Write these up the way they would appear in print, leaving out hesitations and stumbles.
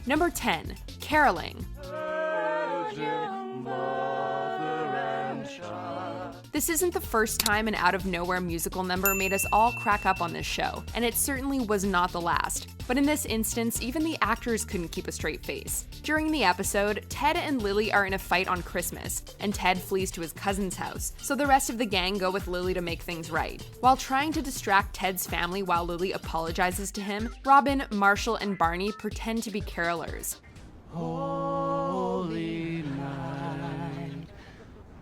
Number 10. Caroling. This isn't the first time an out-of-nowhere musical number made us all crack up on this show, and it certainly was not the last. But in this instance, even the actors couldn't keep a straight face. During the episode, Ted and Lily are in a fight on Christmas, and Ted flees to his cousin's house, so the rest of the gang go with Lily to make things right. While trying to distract Ted's family while Lily apologizes to him, Robin, Marshall, and Barney pretend to be carolers. Holy night.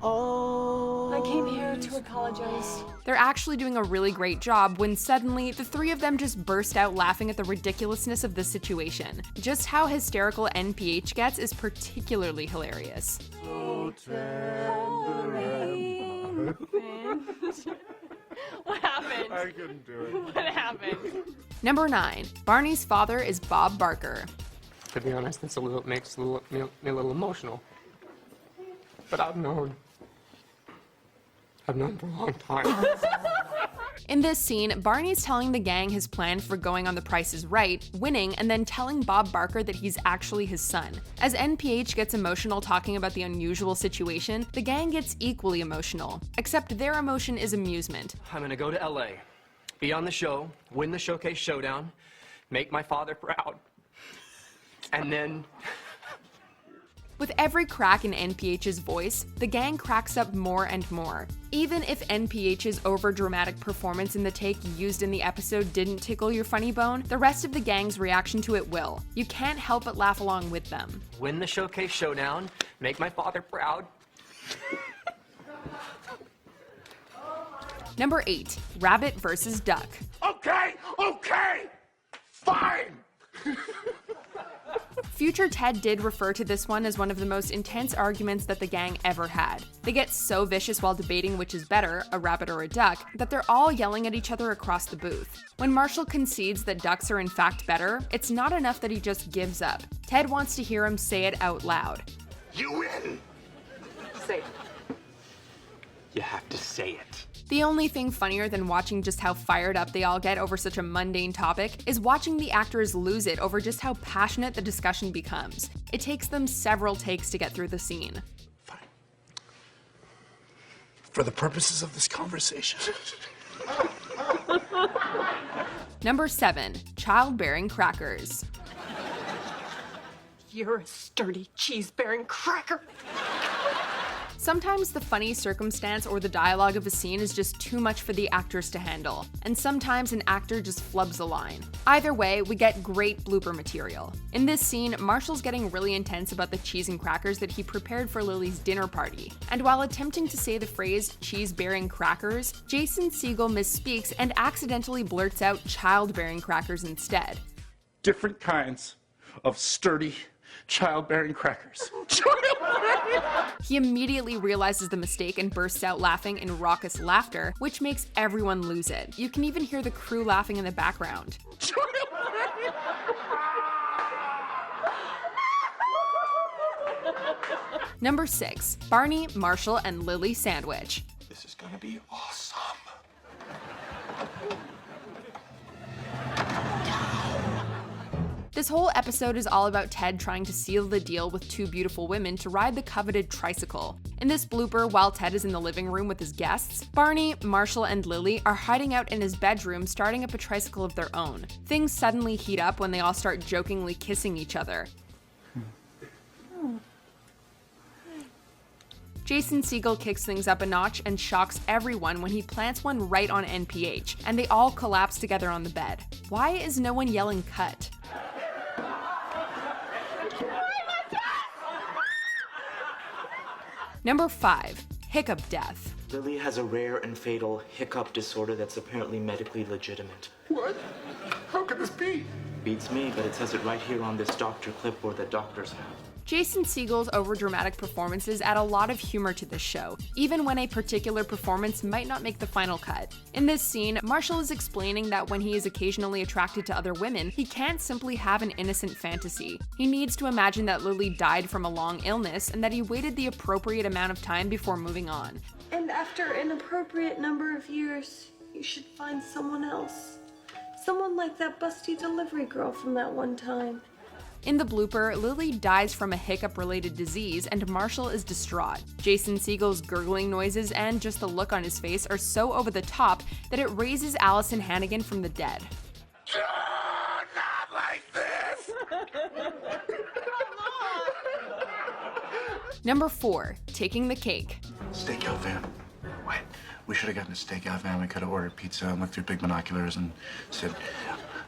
Oh, I came here to apologize. They're actually doing a really great job when suddenly the three of them just burst out laughing at the ridiculousness of the situation. Just how hysterical NPH gets is particularly hilarious. so tender and What happened? I couldn't do it. What happened? Number 9. Barney's father is Bob Barker. To be honest, this makes me a little emotional. But I've known for a long time. In this scene, Barney's telling the gang his plan for going on The Price is Right, winning, and then telling Bob Barker that he's actually his son. As NPH gets emotional talking about the unusual situation, the gang gets equally emotional, except their emotion is amusement. I'm gonna go to LA, be on the show, win the Showcase Showdown, make my father proud, and then... With every crack in NPH's voice, the gang cracks up more and more. Even if NPH's overdramatic performance in the take used in the episode didn't tickle your funny bone, the rest of the gang's reaction to it will. You can't help but laugh along with them. Win the Showcase Showdown, make my father proud. Number 8. Rabbit vs. Duck. Okay, fine. Future Ted did refer to this one as one of the most intense arguments that the gang ever had. They get so vicious while debating which is better, a rabbit or a duck, that they're all yelling at each other across the booth. When Marshall concedes that ducks are in fact better, it's not enough that he just gives up. Ted wants to hear him say it out loud. You win. Say it. You have to say it. The only thing funnier than watching just how fired up they all get over such a mundane topic is watching the actors lose it over just how passionate the discussion becomes. It takes them several takes to get through the scene. Fine. For the purposes of this conversation. Number 7. Childbearing crackers. You're a sturdy cheese-bearing cracker. Sometimes the funny circumstance or the dialogue of a scene is just too much for the actors to handle, and sometimes an actor just flubs a line. Either way, we get great blooper material. In this scene, Marshall's getting really intense about the cheese and crackers that he prepared for Lily's dinner party, and while attempting to say the phrase cheese-bearing crackers, Jason Segel misspeaks and accidentally blurts out childbearing crackers instead. Different kinds of sturdy childbearing crackers. He immediately realizes the mistake and bursts out laughing in raucous laughter, which makes everyone lose it. You can even hear the crew laughing in the background. Number 6. Barney, Marshall, and Lily sandwich. This is gonna be awesome. This whole episode is all about Ted trying to seal the deal with two beautiful women to ride the coveted tricycle. In this blooper, while Ted is in the living room with his guests, Barney, Marshall, and Lily are hiding out in his bedroom starting up a tricycle of their own. Things suddenly heat up when they all start jokingly kissing each other. Jason Segel kicks things up a notch and shocks everyone when he plants one right on NPH, and they all collapse together on the bed. Why is no one yelling cut? Number 5. Hiccup death. Lily has a rare and fatal hiccup disorder that's apparently medically legitimate. What? How could this be? Beats me, but it says it right here on this doctor clipboard that doctors have. Jason Segel's overdramatic performances add a lot of humor to this show, even when a particular performance might not make the final cut. In this scene, Marshall is explaining that when he is occasionally attracted to other women, he can't simply have an innocent fantasy. He needs to imagine that Lily died from a long illness and that he waited the appropriate amount of time before moving on. And after an appropriate number of years, you should find someone else. Someone like that busty delivery girl from that one time. In the blooper, Lily dies from a hiccup-related disease and Marshall is distraught. Jason Segel's gurgling noises and just the look on his face are so over the top that it raises Allison Hannigan from the dead. Not like this! Number 4, taking the cake. Stakeout van. Wait, we should have gotten a stakeout van. We could have ordered pizza and looked through big binoculars and said,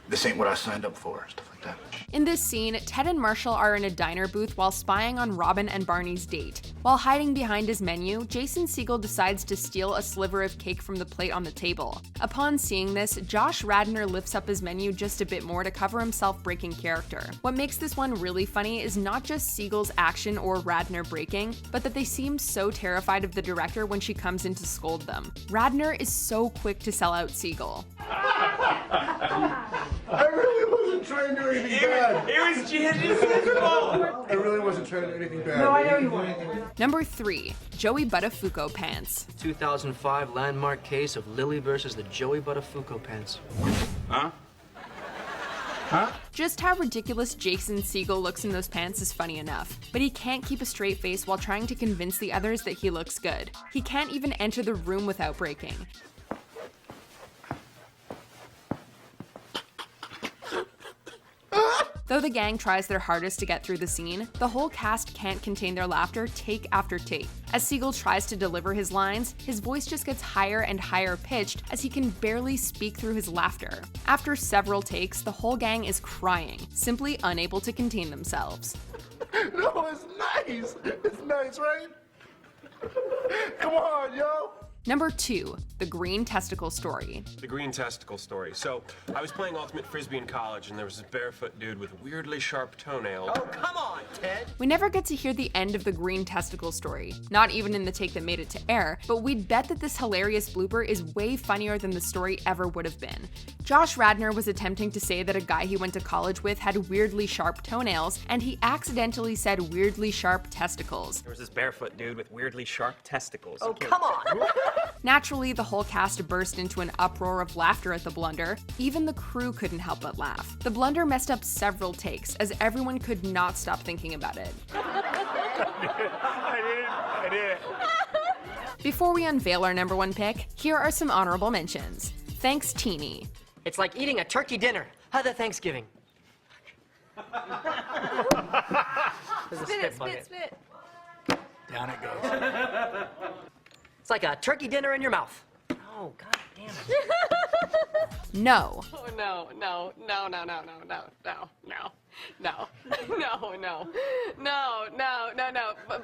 this ain't what I signed up for, stuff like that. In this scene, Ted and Marshall are in a diner booth while spying on Robin and Barney's date. While hiding behind his menu, Jason Segel decides to steal a sliver of cake from the plate on the table. Upon seeing this, Josh Radnor lifts up his menu just a bit more to cover himself breaking character. What makes this one really funny is not just Segel's action or Radnor breaking, but that they seem so terrified of the director when she comes in to scold them. Radnor is so quick to sell out Segel. I really wasn't trying to do anything bad. It was Jesus' fault. I really wasn't trying to do anything bad. No, I know you weren't. Number 3, Joey Buttaduoco pants. 2005 landmark case of Lily versus the Joey Buttaduoco pants. Huh? Just how ridiculous Jason Segel looks in those pants is funny enough, but he can't keep a straight face while trying to convince the others that he looks good. He can't even enter the room without breaking. Though the gang tries their hardest to get through the scene, the whole cast can't contain their laughter take after take. As Segel tries to deliver his lines, his voice just gets higher and higher pitched as he can barely speak through his laughter. After several takes, the whole gang is crying, simply unable to contain themselves. No, it's nice. It's nice, right? Come on, yo. Number 2, the green testicle story. The green testicle story. So, I was playing ultimate frisbee in college, and there was this barefoot dude with weirdly sharp toenails. Oh, come on, Ted. We never get to hear the end of the green testicle story, not even in the take that made it to air, but we'd bet that this hilarious blooper is way funnier than the story ever would have been. Josh Radnor was attempting to say that a guy he went to college with had weirdly sharp toenails, and he accidentally said weirdly sharp testicles. There was this barefoot dude with weirdly sharp testicles. Oh, come on. Naturally, the whole cast burst into an uproar of laughter at the blunder. Even the crew couldn't help but laugh. The blunder messed up several takes, as everyone could not stop thinking about it. I did. Before we unveil our number 1 pick, here are some honorable mentions. Thanks, Teeny. It's like eating a turkey dinner. How's that Thanksgiving? Spit. Down it goes. It's like a turkey dinner in your mouth. Oh, god damn it. No. Oh, no.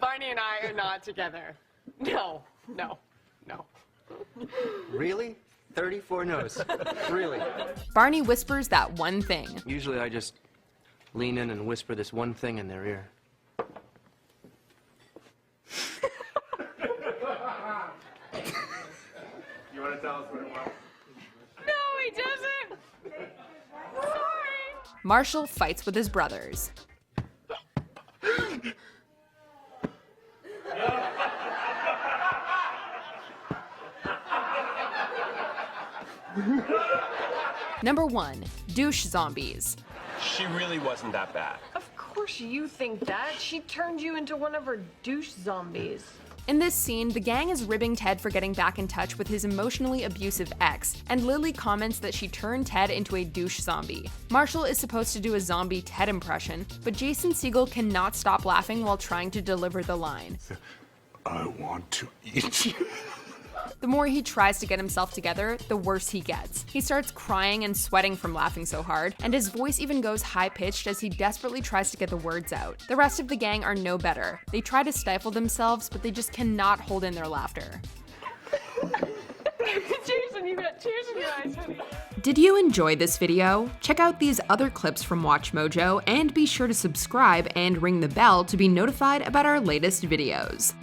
Barney and I are not together. No. Really? 34 no's. Really? Barney whispers that one thing. Usually I just lean in and whisper this one thing in their ear. You want to tell us what it was? No, he doesn't. Sorry. Marshall fights with his brothers. Number 1, douche zombies. She really wasn't that bad. Of course you think that. She turned you into one of her douche zombies. In this scene, the gang is ribbing Ted for getting back in touch with his emotionally abusive ex, and Lily comments that she turned Ted into a douche zombie. Marshall is supposed to do a zombie Ted impression, but Jason Segel cannot stop laughing while trying to deliver the line. I want to eat you. The more he tries to get himself together, the worse he gets. He starts crying and sweating from laughing so hard, and his voice even goes high-pitched as he desperately tries to get the words out. The rest of the gang are no better. They try to stifle themselves, but they just cannot hold in their laughter. Jason, you got tears in your eyes, honey. Did you enjoy this video? Check out these other clips from MsMojo and be sure to subscribe and ring the bell to be notified about our latest videos.